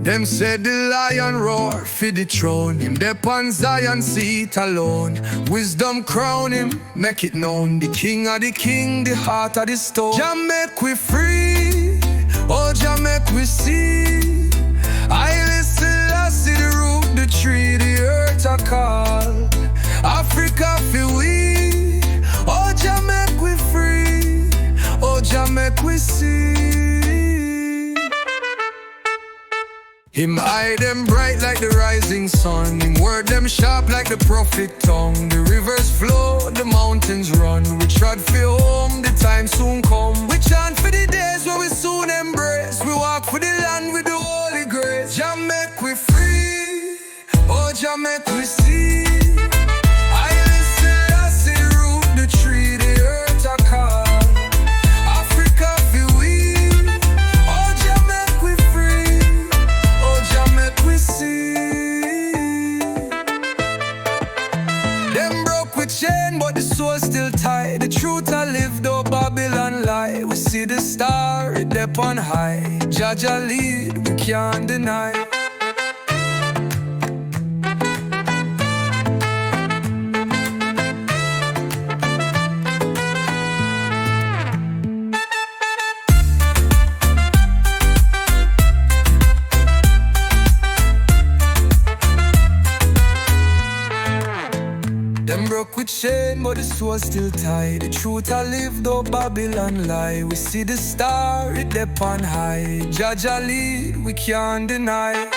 Them said the lion roar for the throne. Him dep on Zion seat alone. Wisdom crown him, make it known. The king of the king, the heart of the stone. Jah make we free, oh Jah make we see. I listen, I see the root, the tree, the earth a call. Africa feel we, oh Jah make we free, oh Jah make we see. Him eye them bright like the rising sun. Him word them sharp like the prophet tongue. The rivers flow, the mountains run. We trod for home, the time soon come. We chant for the days where we soon embrace. We walk for the land with the holy grace. Jah make we free, oh Jah make we see. I listen, I see the root, the tree, the earth a call. Africa feel we, oh Jah make we free, oh Jah make we see. Them broke with chain, but the soul still tight. The truth I live, though Babylon lie. We see the star, it up on high. Jah Jah lead, we can't deny. Them broke with chain, but the soul still tight. The truth I live, though Babylon lie. We see the star, it up on high. Jah Jah lead, we can't deny.